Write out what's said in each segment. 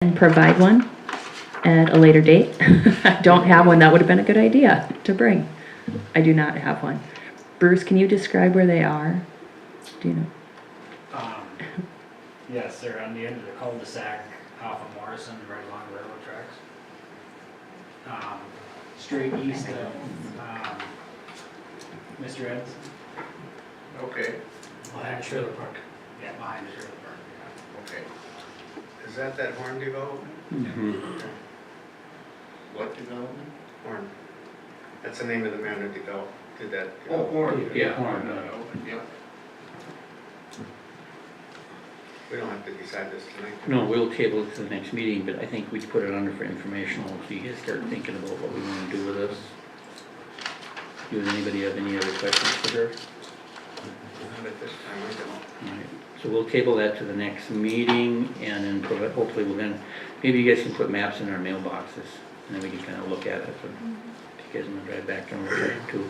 and provide one at a later date. I don't have one. That would have been a good idea to bring. I do not have one. Bruce, can you describe where they are? Do you know? Yes, they're on the end of the cul-de-sac off of Morrison, right along the railroad tracks. Straight east of, Mr. Ed's. Okay, Behind the trailer park. Yeah, behind the trailer park, okay. Is that Horn development? What development? Horn. That's the name of the man who did that. Oh, Horn. Yeah, Horn, Yep. We don't have to decide this tonight. No, we'll table it to the next meeting, but I think we put it under for informational, so you guys start thinking about what we want to do with this. Does anybody have any other questions for her? Not at this time, I don't. Alright, so we'll table that to the next meeting, and then hopefully we'll then, maybe you guys can put maps in our mailboxes, and then we can kind of look at it, and if you guys want to drive back and look at it too.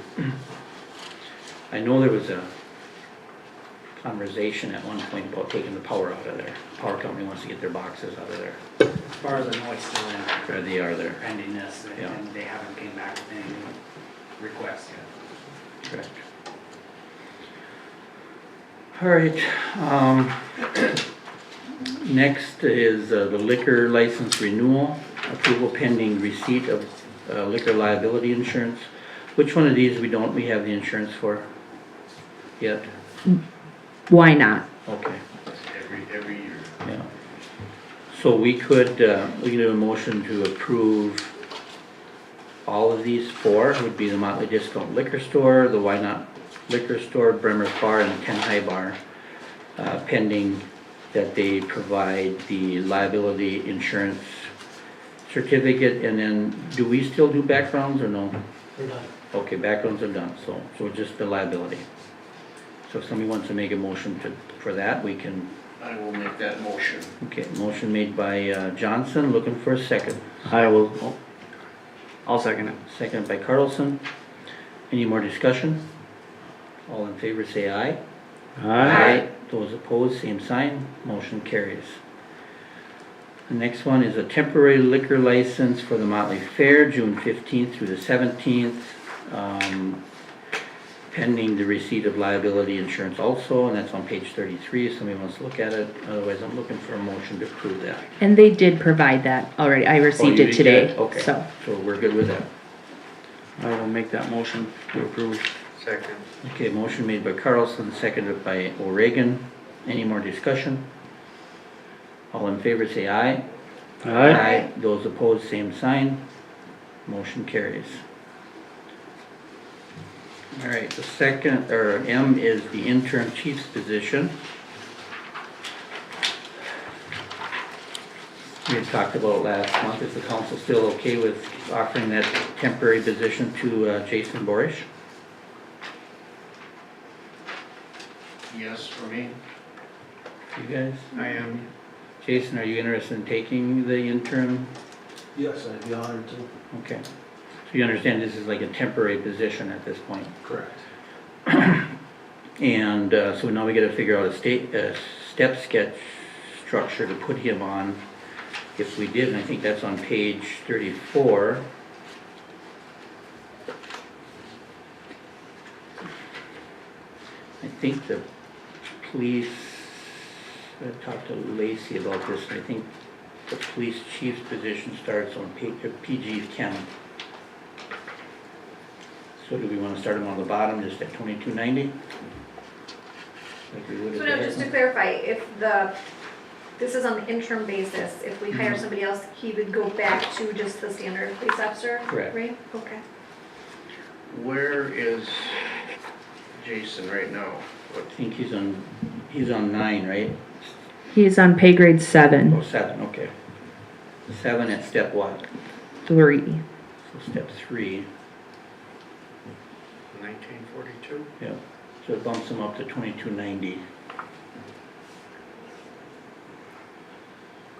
I know there was a conversation at one point about taking the power out of there. Power company wants to get their boxes out of there. As far as I know, it's still in There they are there. pending this, Yeah. and they haven't came back with any requests yet. Correct. All right, next is the liquor license renewal, approval pending receipt of liquor liability insurance. Which one of these we have the insurance for yet? Why not? Okay, Every year. yeah. So we could do a motion to approve all of these four. Would be the Motley Discount Liquor Store, the Why Not Liquor Store, Bremer's Bar, and Ten High Bar, pending that they provide the liability insurance certificate. And then, do we still do backgrounds or no? We're done. Okay, backgrounds are done, so just the liability. So if somebody wants to make a motion for that, we can. I will make that motion. Okay, motion made by Johnson, looking for a second. I'll second it. Second by Carlson. Any more discussion? All in favor say aye. Those opposed, same sign. Motion carries. The next one is a temporary liquor license for the Motley Fair, June 15th through the 17th. Pending the receipt of liability insurance also, and that's on page 33 if somebody wants to look at it. Otherwise, I'm looking for a motion to approve that. And they did provide that already. I received you it did today. get it? Okay, So, so we're good with that. I will make that motion to approve. Second. Okay, motion made by Carlson, seconded by O'Regan. Any more discussion? All in favor say aye. Those opposed, same sign. Motion carries. All right, the second, or M, is the interim chief's position. We had talked about last month. Is the council still okay with offering that temporary position to Jason Borish? Yes, for me. You guys? I am. Jason, are you interested in taking the interim? Yes, I'd be honored to. Okay. So you understand this is like a temporary position at this point? Correct. And so now we gotta figure out a step sketch structure to put him on. If we did, and I think that's on page 34. I think the police, I talked to Lacey about this, and I think the police chief's position starts on PG 10. So do we want to start him on the bottom, just at 2290? Like we would So at no, the just to head? clarify, if this is on the interim basis, if we hire somebody else, he would go back to just the standard police officer? Correct. Right? Okay. Where is Jason right now? I think he's on 9, right? he is on pay grade Oh, 7, 7, okay. 7 at step what? 3. So step 3, 1942? yeah. So it bumps him up to 2290.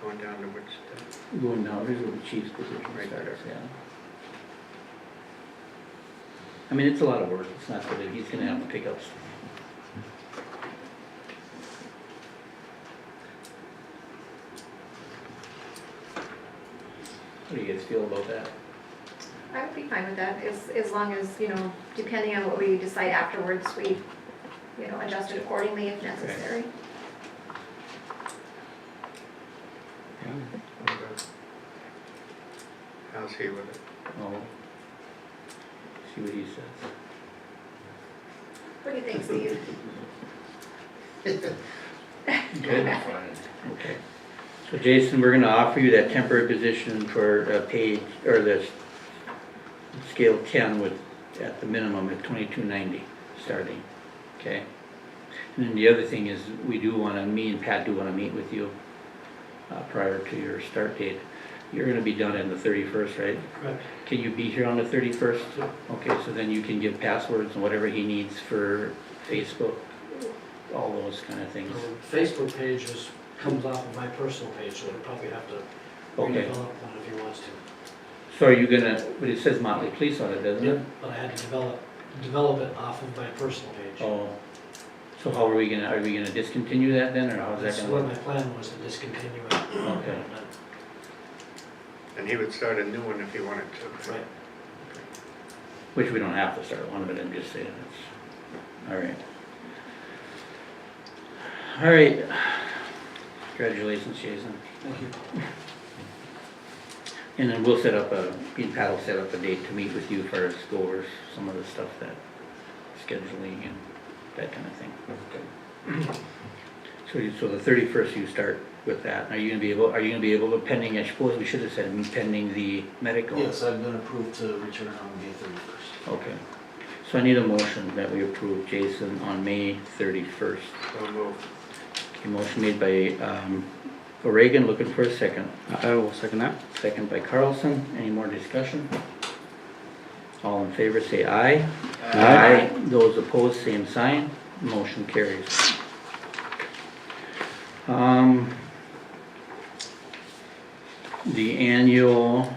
Going down to which step? Going down, here's where the chief's position Right starts, there. yeah. I mean, it's a lot of work, it's not that he's gonna have to pick up. What do you guys feel about that? I would be fine with that, as long as, you know, depending on what we decide afterwards, we, you know, adjust it accordingly if necessary. Yeah. How's he with it? Oh. See what he says. What do you think, Steve? Good. Okay. So Jason, we're gonna offer you that temporary position for page, or the scale 10 with, at the minimum at $22.90 starting, okay? And then the other thing is, we do wanna, me and Pat do wanna meet with you prior to your start date. You're gonna be done on the 31st, right? Correct. Can you be here on the 31st? Okay, so then you can give passwords and whatever he needs for Facebook, all those kind of things. Facebook page comes off of my personal page, so I'd probably have to Okay. redevelop one if he wants to. So are you gonna, but it says Motley Police on it, doesn't it? But I had to develop it off of my personal page. Oh, so how are we gonna discontinue that then, or how's that That's gonna what work? my plan was, to discontinue it. Okay. And he would start a new one if he wanted to. Right. Which we don't have to start one, but I'm just saying it's, all right. All right. Congratulations, Jason. Thank you. And then we'll set up me and Pat will set up a date to meet with you for us, go over some of the stuff that, scheduling and that kind of thing. So the 31st you start with that. Are you gonna be able to, pending, I suppose we should have said pending the medical? Yes, I've been approved to return on May 31st. Okay. So I need a motion that we approve Jason on May 31st. So moved. Okay, motion made by O'Regan, looking for a second. I will second that. Second by Carlson. Any more discussion? All in favor say aye. Aye. Those opposed, same sign. Motion carries. The annual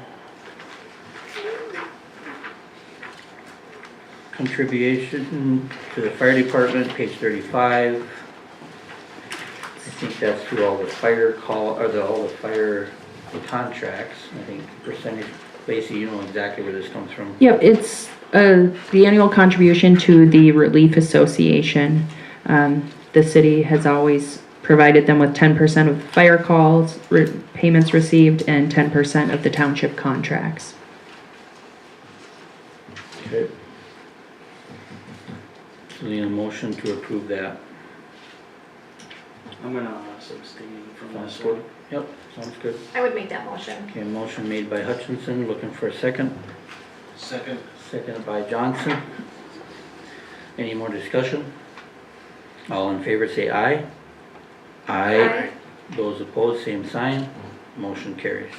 contribution to the fire department, page 35. I think that's through all the fire all the fire contracts. I think percentage, Lacey, you know exactly where this comes from. Yep, it's the annual contribution to the Relief Association. The city has always provided them with 10% of fire calls, payments received, and 10% of the township contracts. Okay. So need a motion to approve that. I'm gonna abstain from Sounds this good? one. Yep, sounds good. I would make that motion. Okay, motion made by Hutchinson, looking for a second. Second. Seconded by Johnson. Any more discussion? All in favor say aye. Aye. Those opposed, same sign. Motion carries.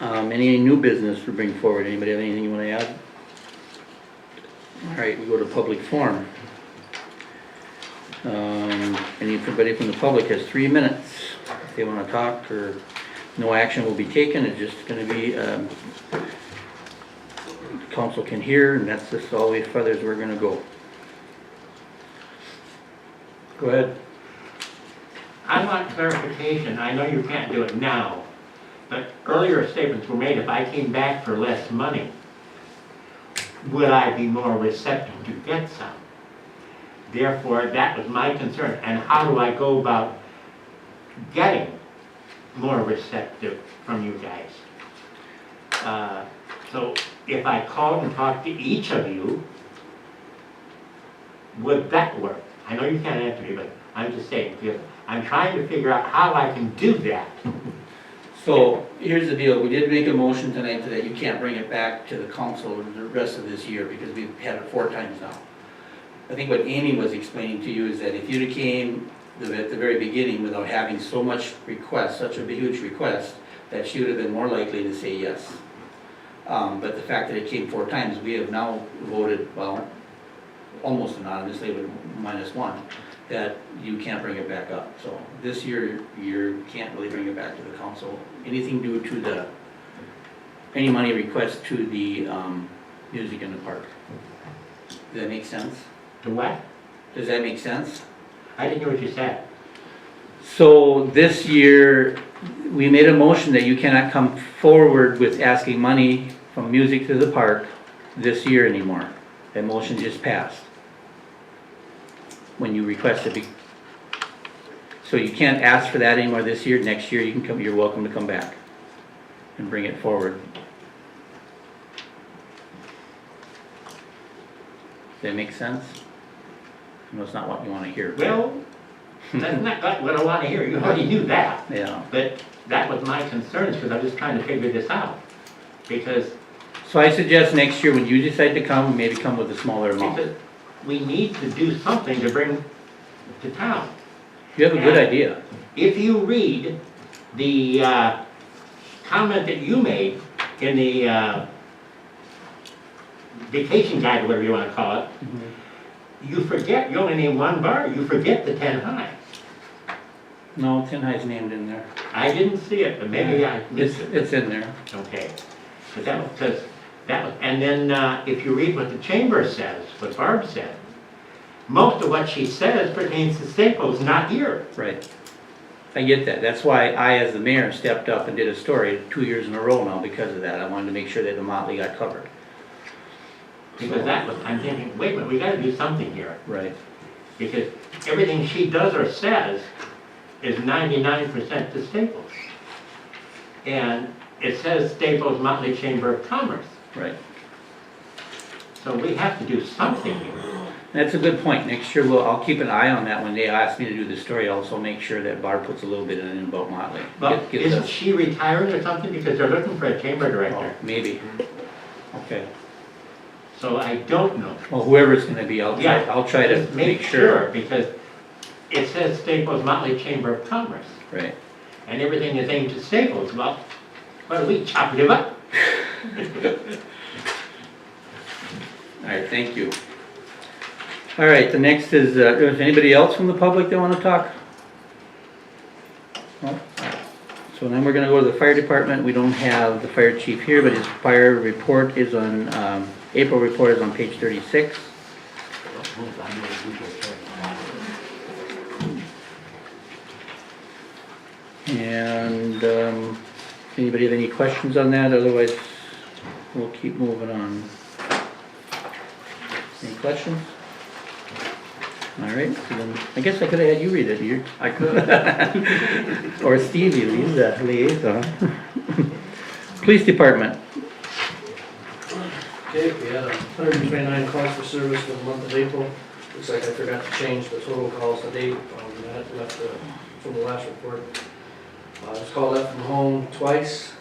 Any new business to bring forward? Anybody have anything you want to add? All right, we go to public forum. Anybody from the public has 3 minutes if they want to talk, or no action will be taken. It's just going to be, council can hear, and that's just all the feathers we're going to go. Go ahead. I want clarification. I know you can't do it now, but earlier statements were made, if I came back for less money, would I be more receptive to get some? Therefore, that was my concern. And how do I go about getting more receptive from you guys? So if I called and talked to each of you, would that work? I know you can't answer me, but I'm just saying, because I'm trying to figure out how I can do that. So, here's the deal, we did make a motion tonight that you can't bring it back to the council the rest of this year, because we've had it 4 times now. I think what Amy was explaining to you is that if you came at the very beginning without having so much request, such a huge request, that she would have been more likely to say yes. But the fact that it came 4 times, we have now voted, well, almost anonymously, but -1, that you can't bring it back up. So this year, you can't really bring it back to the council. Anything due to any money request to the music in the park. Does that make sense? To what? Does that make sense? I didn't hear what you said. So this year, we made a motion that you cannot come forward with asking money from music to the park this year anymore. That motion just passed. When you requested it. So you can't ask for that anymore this year. Next year, you can come, you're welcome to come back and bring it forward. Does that make sense? I know it's not what you want to hear. Well, that's not what I want to hear. You already knew that. Yeah. But that was my concerns, because I'm just trying to figure this out. Because So I suggest next year, when you decide to come, maybe come with a smaller amount. because we need to do something to bring to town. You have a good idea. If you read the comment that you made in the vacation guide, or whatever you want to call it, you forget, you only name one bar, you forget the 10 High. No, Tin High's named in there. I didn't see it, but maybe I It's, missed it. it's in there. Okay. But that was, because that was, and then if you read what the chamber says, what Barb said, most of what she says pertains to Staples, not here. Right. I get that. That's why I, as the mayor, stepped up and did a story 2 years in a row now because of that. I wanted to make sure that the Motley got covered. Because that was, I'm thinking, wait a minute, we gotta do something here. Right. Because everything she does or says is 99% to Staples. And it says Staples Motley Chamber of Commerce. Right. So we have to do something here. That's a good point. Next year, I'll keep an eye on that when they ask me to do the story. Also make sure that Barb puts a little bit in about Motley. But Gives isn't us- she retiring or something? Because they're looking for a chamber Oh, director. maybe. Okay. So I don't know. Well, whoever it's gonna be, I'll try to Just make sure. because it says Staples Motley Chamber of Commerce. Right. And everything is aimed at Staples. Well, what do we chop it up? All right, thank you. All right, the next is anybody else from the public that want to talk? No? So then we're gonna go to the fire department. We don't have the fire chief here, but his fire report is on, April report is on page 36. And anybody have any questions on that? Otherwise, we'll keep moving on. Any questions? All right, so then, I guess I could have had you read it. I could. Or Steve, he's the liaison. Police department. Okay, we had 129 calls for service for the month of April. Looks like I forgot to change the total calls to date, that left from the last report. I was called up from home twice,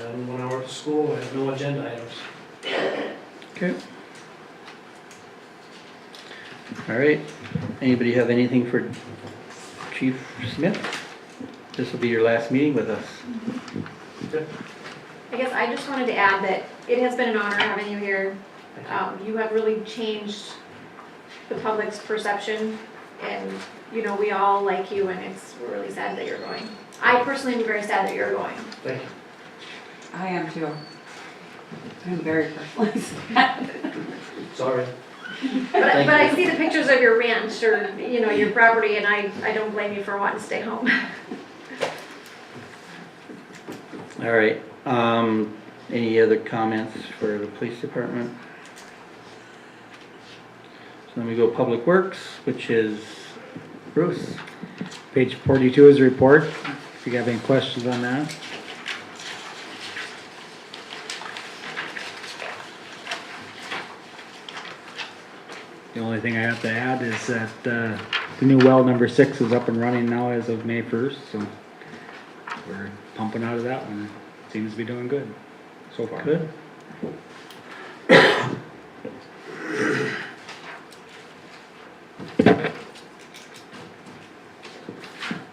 and when I worked at school, I had no agenda items. Okay. All right, anybody have anything for Chief Smith? This will be your last meeting with us. I guess I just wanted to add that it has been an honor having you here. You have really changed the public's perception, and, you know, we all like you, and we're really sad that you're going. I personally am very sad that you're going. Thank you. I am too. I'm very personally sad. Sorry. But I see the pictures of your ranch, or, you know, your property, and I don't blame you for wanting to stay home. All right, any other comments for the police department? So then we go Public Works, which is Bruce. Page 42 is the report, if you have any questions on that. The only thing I have to add is that the new well number 6 is up and running now as of May 1st, so we're pumping out of that one. Seems to be doing good so far. Good.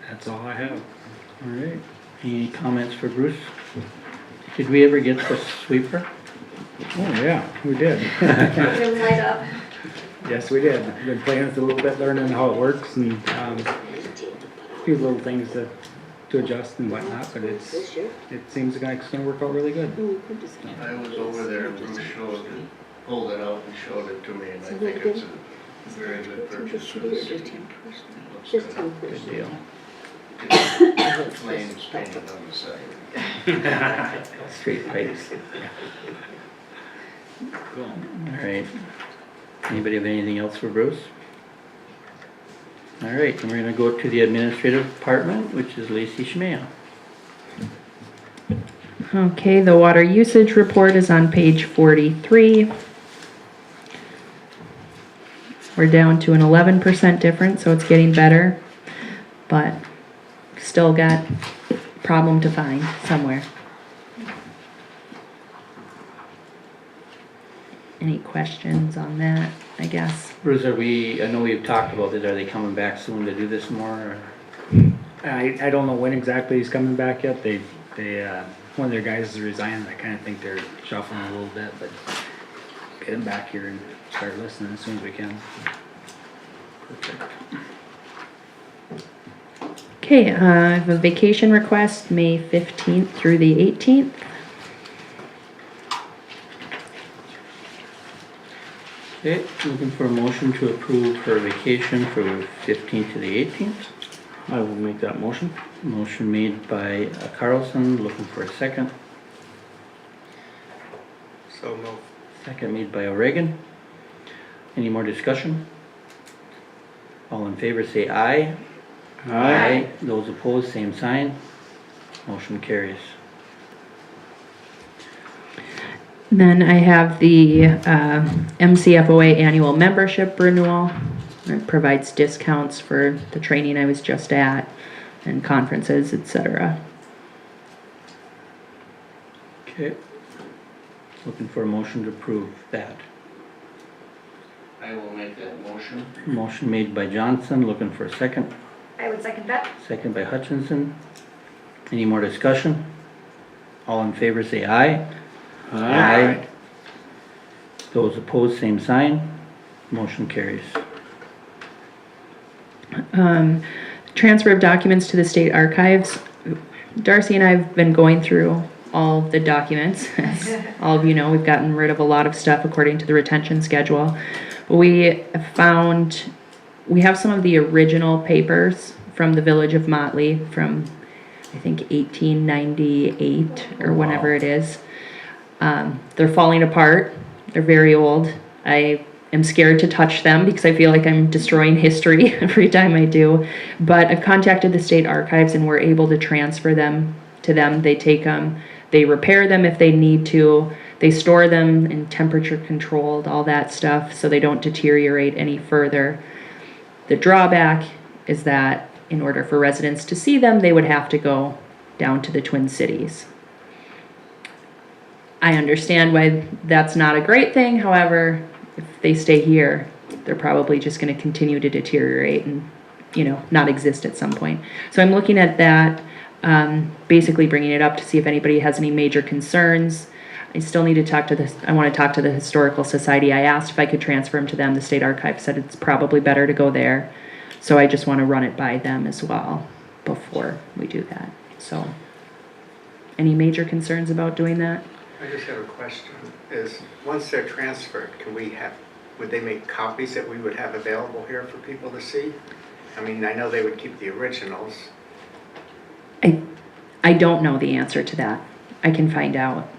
That's all I have. All right, any comments for Bruce? Did we ever get the sweeper? Oh, yeah, we did. It'll light up. Yes, we did. Been playing with it a little bit, learning how it works, and a few little things to adjust and whatnot, but it seems like it's gonna work out really good. I was over there and Bruce pulled it out and showed it to me, and I think it's a very good purchase for the city. Looks good. Good deal. Just flames painted on the side. Straight pipes. Cool. All right. Anybody have anything else for Bruce? All right, then we're gonna go to the administrative department, which is Lacey Schmale. Okay, the water usage report is on page 43. We're down to an 11% difference, so it's getting better, but still got problem to find somewhere. Any questions on that, I guess? Bruce, I know we've talked about this, are they coming back soon to do this more? Or? I don't know when exactly he's coming back yet. They one of their guys is resigning. I kind of think they're shuffling a little bit, but get him back here and start listening as soon as we can. Perfect. Okay, I have a vacation request, May 15th through the 18th. Okay, looking for a motion to approve her vacation for 15th to the 18th. I will make that motion. Motion made by Carlson, looking for a second. So moved. Second made by O'Regan. Any more discussion? All in favor say aye. Aye. Those opposed, same sign. Motion carries. Then I have the MCFOA annual membership renewal. It provides discounts for the training I was just at and conferences, etc. Okay. Looking for a motion to approve that. I will make that motion. Motion made by Johnson, looking for a second. I would second that. Second by Hutchinson. Any more discussion? All in favor say aye. Aye. Those opposed, same sign. Motion carries. Transfer of documents to the state archives. Darcy and I have been going through all the documents. As all of you know, we've gotten rid of a lot of stuff according to the retention schedule. We found, we have some of the original papers from the village of Motley from, I think, 1898 or whenever it is. They're falling apart. They're very old. I am scared to touch them because I feel like I'm destroying history every time I do. But I've contacted the state archives and we're able to transfer them to them. They take them, they repair them if they need to. They store them in temperature controlled, all that stuff, so they don't deteriorate any further. The drawback is that in order for residents to see them, they would have to go down to the Twin Cities. I understand why that's not a great thing. However, if they stay here, they're probably just going to continue to deteriorate and, you know, not exist at some point. So I'm looking at that, basically bringing it up to see if anybody has any major concerns. I still need to talk to this. I want to talk to the Historical Society. I asked if I could transfer them to them. The state archive said it's probably better to go there. So I just want to run it by them as well before we do that. So any major concerns about doing that? I just have a question, is once they're transferred, would they make copies that we would have available here for people to see? I mean, I know they would keep the originals. I don't know the answer to that. I can find out.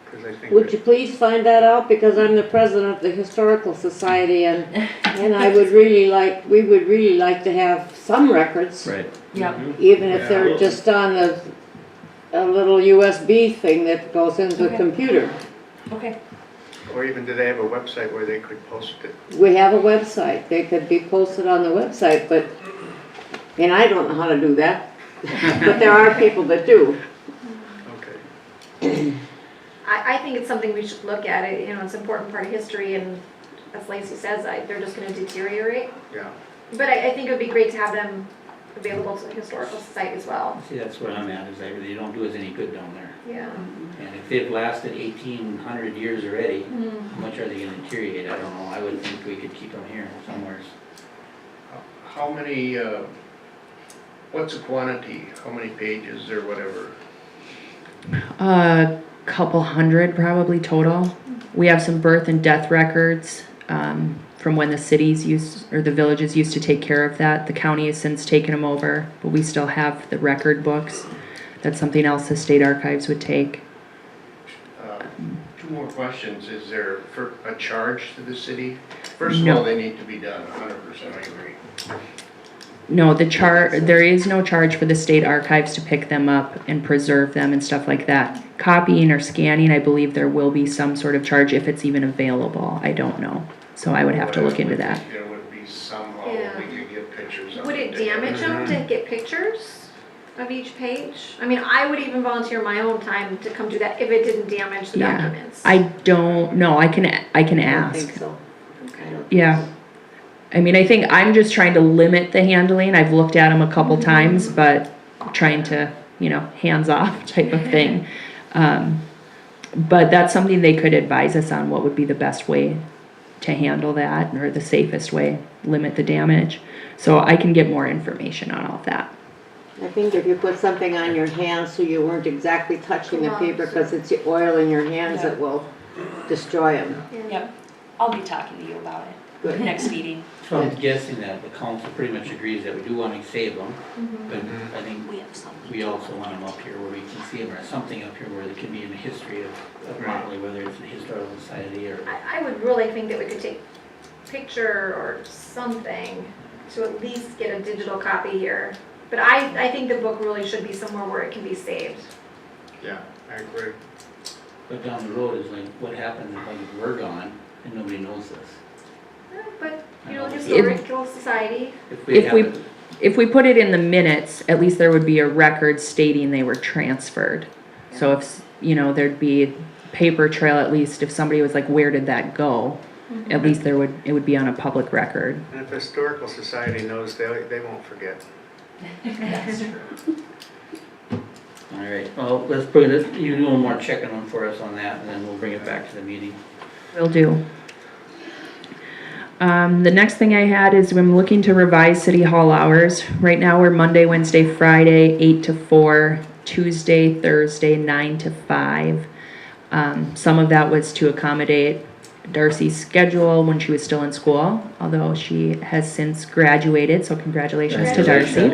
'Cause I think Would you please find that out, because I'm the president of the Historical Society, and I would really like, we would really like to have some records. Right. Yep. Even if they're just on a little USB thing that goes into the computer. Okay. Or even do they have a website where they could post it? We have a website, they could be posted on the website, but, and I don't know how to do that, but there are people that do. Okay. I think it's something we should look at. You know, it's an important part of history, and as Lacey says, they're just gonna deteriorate. Yeah. But I think it would be great to have them available to the Historical Society as well. See, that's where I'm at, is that they don't do us any good down there. Yeah. And if they've lasted 1,800 years already, how much are they gonna deteriorate? I don't know. I would think we could keep them here somewhere. How many, what's the quantity? How many pages or whatever? A couple hundred probably total. We have some birth and death records. from when the cities used, or the villages used to take care of that. The county has since taken them over, but we still have the record books. That's something else the state archives would take. Two more questions. Is there a charge to the city? First of No. all, they need to be done, 100%, I agree. No, there is no charge for the state archives to pick them up and preserve them and stuff like that. Copying or scanning, I believe there will be some sort of charge if it's even available. I don't know. So I would have to look into that. There would be somehow Yeah. we could get pictures of Would it to damage them to get pictures of each page? I mean, I would even volunteer my own time to come do that if it didn't damage the Yeah. documents. I don't know. I can I don't ask. think so. I don't think Yeah. so. I mean, I think I'm just trying to limit the handling. I've looked at them a couple times, but trying to, hands off type of thing. But that's something they could advise us on, what would be the best way to handle that, or the safest way, limit the damage. So I can get more information on all of that. I think if you put something on your hands so you weren't exactly touching the paper because it's the oil in your hands that will destroy them. Yeah. I'll be talking to you about it Good. next meeting. So I'm guessing that the council pretty much agrees that we do want to save them, Mhm. but I think We have something. we also want them up here where we can see them, or something up here where there can be in the history of Motley, whether it's the Historical Society or. I would really think that we could take picture or something to at least get a digital copy here. But I think the book really should be somewhere where it can be saved. Yeah, I agree. But down the road is like, what happens if like we're gone and nobody knows this? But, I know. Historical Society, If we put it in the minutes, at least there would be a record stating they were transferred. So if, there'd be paper trail, at least if somebody was like, where did that go? At least it would be on a public record. And if Historical Society knows, they won't forget. That's true. All right, well, let's bring it, you do one more checking on for us on that, and then we'll bring it back to the meeting. Will do. The next thing I had is I'm looking to revise city hall hours. Right now we're Monday, Wednesday, Friday, 8 to 4, Tuesday, Thursday, 9 to 5. Some of that was to accommodate Darcy's schedule when she was still in school, although she has since graduated, so congratulations to Darcy.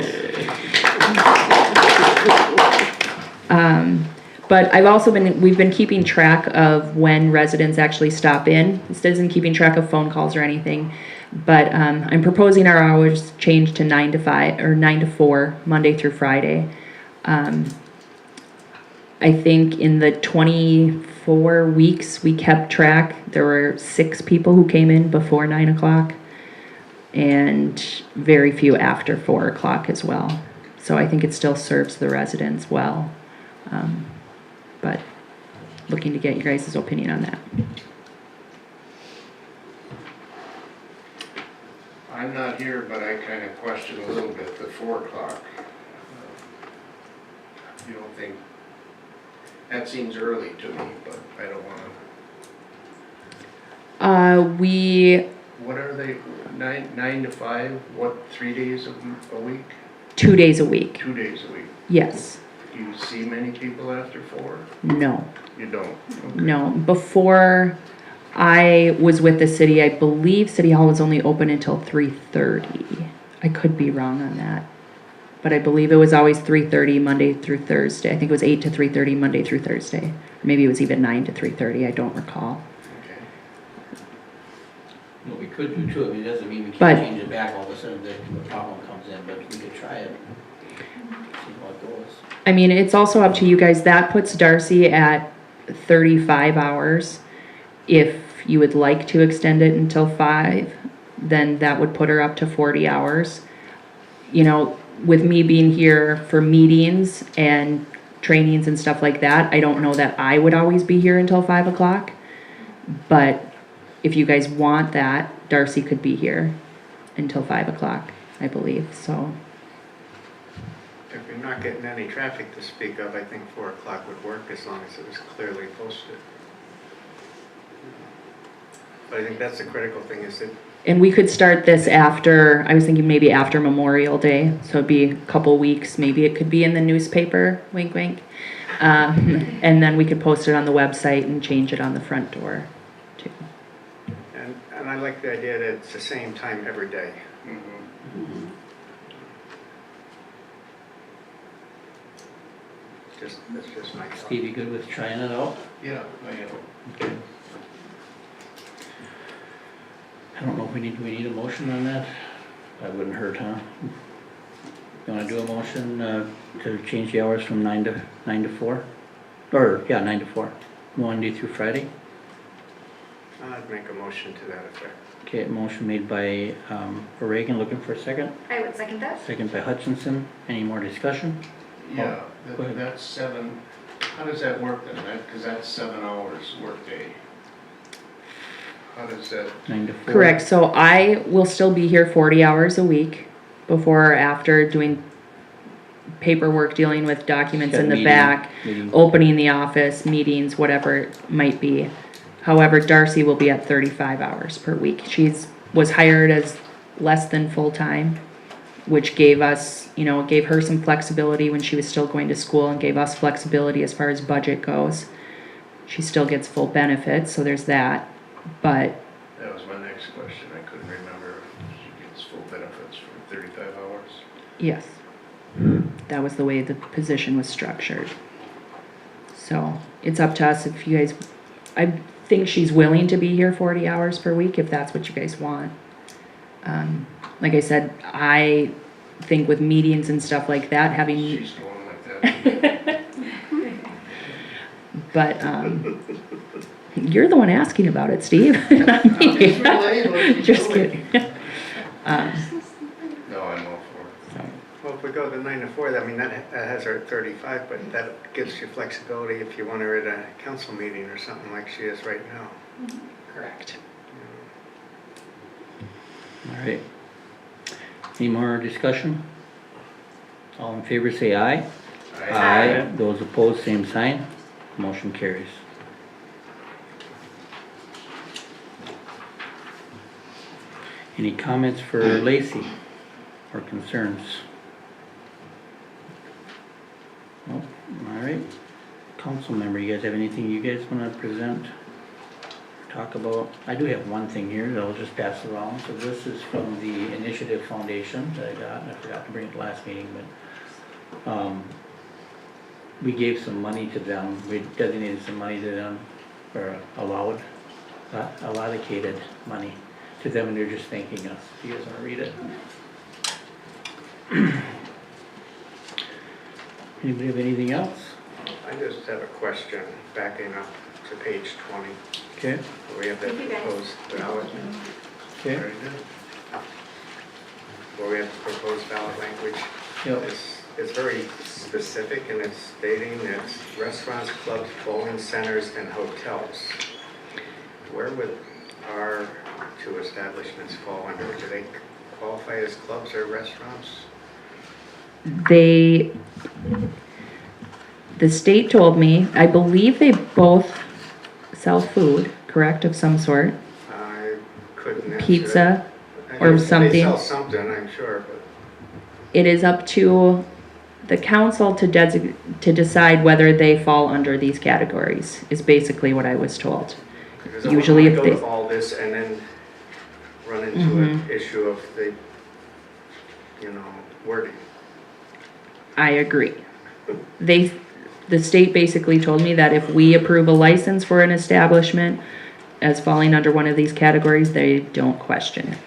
But we've been keeping track of when residents actually stop in. This isn't keeping track of phone calls or anything. But I'm proposing our hours change to 9 to 5 or 9 to 4, Monday through Friday. I think in the 24 weeks we kept track, there were 6 people who came in before 9 o'clock and very few after 4 o'clock as well. So I think it still serves the residents well. But looking to get your guys' opinion on that. I'm not here, but I kind of question a little bit the 4 o'clock. You don't think, that seems early to me, but I don't wanna. What are they, 9 to 5, what, 3 days a week? 2 days a week. 2 days a week. Yes. Do you see many people after 4? No. You don't? Okay. No. Before I was with the city, I believe City Hall was only open until 3:30. I could be wrong on that. But I believe it was always 3:30 Monday through Thursday. I think it was 8 to 3:30 Monday through Thursday. Maybe it was even 9 to 3:30. I don't recall. Okay. What we could do too, I mean, it doesn't mean we But- can't change it back all of a sudden the problem comes in, but we could try it. See how it goes. I mean, it's also up to you guys. That puts Darcy at 35 hours. If you would like to extend it until 5, then that would put her up to 40 hours. With me being here for meetings and trainings and stuff like that, I don't know that I would always be here until 5 o'clock. But if you guys want that, Darcy could be here until 5 o'clock, I believe, so. If you're not getting any traffic to speak of, I think 4 o'clock would work as long as it was clearly posted. But I think that's the critical thing is that And we could start this after, I was thinking maybe after Memorial Day, so it'd be a couple weeks, maybe it could be in the newspaper, wink wink. And then we could post it on the website and change it on the front door too. And I like the idea that it's the same time every day. Mhm. That's just my thought. Steve, you good with trying it out? Yeah, I am. Okay. I don't know if we need a motion on that? That wouldn't hurt, huh? You wanna do a motion, to change the hours from 9 to 4? Or, yeah, 9 to 4, Monday through Friday? I'd make a motion to that effect. Okay, motion made by, Reagan, looking for a second, I would second that. second by Hutchinson, any more discussion? Yeah, Go ahead. that's 7, how does that work then? Because that's 7 hours workday. How does that, 9 to 4? Correct, so I will still be here 40 hours a week before or after doing paperwork, dealing with documents in the Meeting- back, meeting. opening the office, meetings, whatever it might be. However, Darcy will be at 35 hours per week. Was hired as less than full-time, which gave us, gave her some flexibility when she was still going to school and gave us flexibility as far as budget goes. She still gets full benefits, so there's that, but that was my next question. I couldn't remember if she gets full benefits for 35 hours. yes, that was the way the position was structured. So it's up to us if you guys, I think she's willing to be here 40 hours per week if that's what you guys want. Like I said, I think with meetings and stuff like that, having, She's going like that. but, you're the one asking about it, Steve. I'm just relaying what she's Just doing. kidding. No, I'm all for it. Well, if we go to 9 to 4, I mean, that has her at 35, but that gives you flexibility if you want her at a council meeting or something like she is right now. Correct. All right. Any more discussion? All in favor say aye. Aye. Those opposed, same sign. Motion carries. Any comments for Lacey or concerns? No? All right. Council member, you guys have anything you guys want to present? Talk about? I do have one thing here that I'll just pass around. So this is from the Initiative Foundation that I got. I forgot to bring it to last meeting, but we gave some money to them. We designated some money to them, or allocated money to them, and they're just thanking us. If you guys want to read it. Anybody have anything else? I just have a question, backing up to page 20, Okay. where we have the Thank you, guys. proposed ballot. Okay. Very good. Where we have the proposed ballot language. Yep. It's very specific in its stating it's restaurants, clubs, bowling centers, and hotels. Where would our two establishments fall under? Do they qualify as clubs or restaurants? The state told me, I believe they both sell food, correct, of some sort? I couldn't answer that. Pizza I or know something? They sell something, I'm sure, but It is up to the council to decide whether they fall under these categories, is basically what I was told. because I Usually don't if want to they- go to all this and then run into an issue of the, wording. I agree. The state basically told me that if we approve a license for an establishment as falling under one of these categories, they don't question it.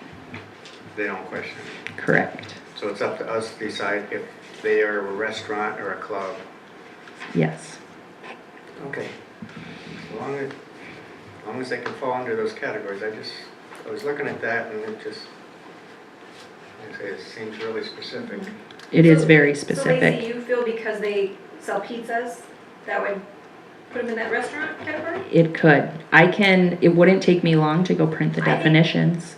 They don't question it. Correct. So it's up to us to decide if they are a restaurant or a club. Yes. Okay. As long as they can fall under those categories, I was looking at that and it just, like I say, it seems really specific. It is very So specific. Lacey, you feel because they sell pizzas, that would put them in that restaurant category? It could. it wouldn't take me long to go print the I think- definitions.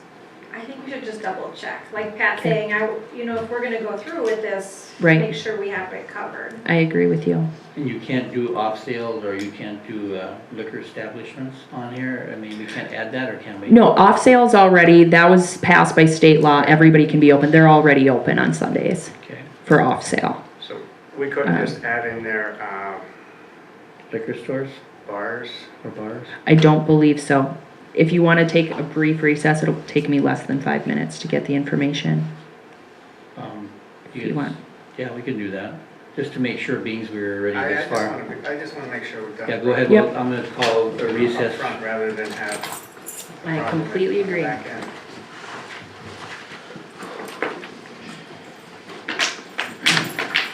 I think we should just double check, like Pat's Okay. saying, if we're gonna go through with this, Right. make sure we have it covered. I agree with you. And you can't do off sales or you can't do liquor establishments on here? I mean, we can't add that or can we? No, off sales already, that was passed by state law. Everybody can be open. They're already open on Sundays Okay. for off sale. So we couldn't just add in there Liquor stores bars. or bars? I don't believe so. If you wanna take a brief recess, it'll take me less than 5 minutes to get the information, if you want. Yeah, we can do that, just to make sure beings we were ready I this just far. wanna make sure we've done. Yeah, go ahead, Yep. well, I'm gonna call a recess. Upfront rather than have. I problem completely on the agree. back end.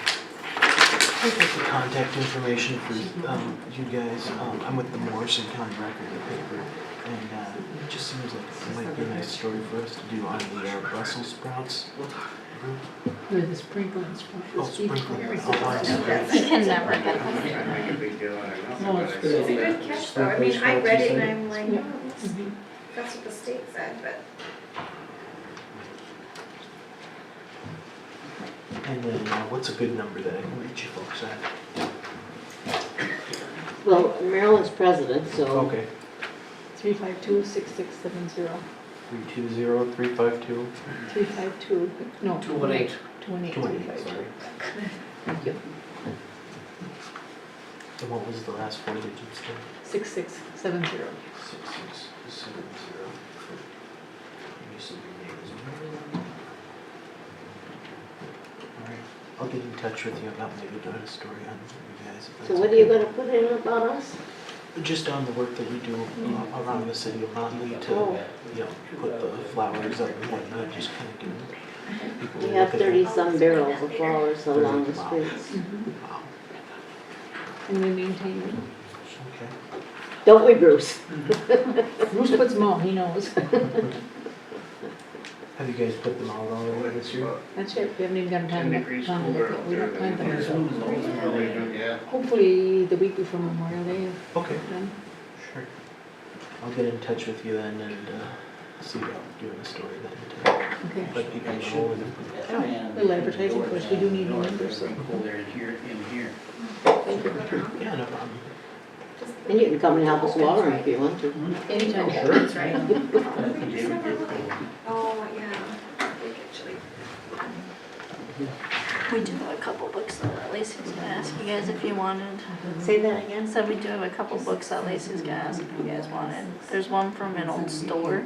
I'll get the contact information for you guys. I'm with the Morrison County Record, the paper, and it just seems like it might be a nice story for us to do on the Brussels sprouts group. With the sprinkling. Oh, sprinkling. Oh, mine's You great. can never get I them. make a big deal out of nothing, No, but it's I good. still- It's a good catch though, I mean, I read it and I'm like, oh, that's what the state said, but. And then what's a good number that I can reach you folks at? Well, Marilyn's president, so. Okay. 352-6670. 320-352. 352, no. 218. 218, sorry. Thank you. And what was the last four digits there? 6670. 6670. Let me see your name is Marilyn. Alright, I'll get in touch with you about maybe doing a story on you guys. if So that's what are you okay. gonna put in about us? Just on the work that you do around the city of Motley to, Oh. put the flowers up and whatnot, just kind of give people a We have look at 30-some barrels of flowers along the Wow. streets. Wow, And we maintain it. okay. Don't we, Bruce? Bruce puts them all, he knows. Have you guys put them out already this year? That's it, we haven't even got time In the to Grease plant Cooler it. up We there, don't plant them they- until Yeah. hopefully the week before Memorial Day. Okay, Then. sure. I'll get in touch with you then and see about doing a story then to Okay. let people know. and- Little advertising, of course, we do need new members, so. Cool there in here, Yeah, no problem. And you can come and help us water them if you want to. Anytime. That's right. Oh, yeah. They get chilly. We do have a couple books that Lacey's gonna ask you guys if you wanted. Say that again? Said we do have a couple books that Lacey's gonna ask if you guys wanted. There's one from an old store.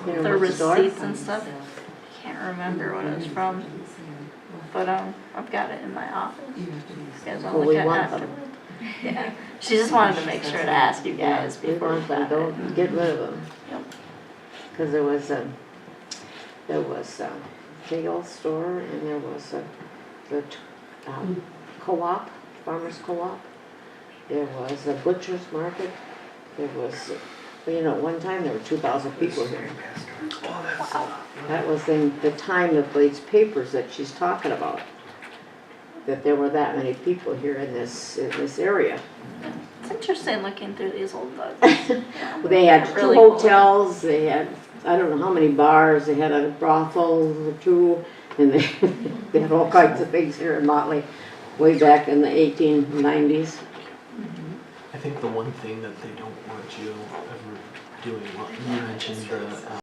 There The was a store? receipts and stuff. Can't remember what it's from. But I've got it in my office. You guys wanna Well, look we at it want them. afterward? Yeah. She just wanted to make sure to ask you guys We before we want them, got it. don't get rid of them. Yep. Cause there was a big old store and there was the co-op, farmer's co-op. There was a butcher's market. There was, at one time there were 2,000 people here. That was in the time of these papers that she's talking about. That there were that many people here in this area. It's interesting looking through these old books. They had two Really cool. hotels, they had, I don't know how many bars, they had a brothel or two, and they had all kinds of things here in Motley, way back in the 1890s. I think the one thing that they don't want you ever doing, well, you mentioned the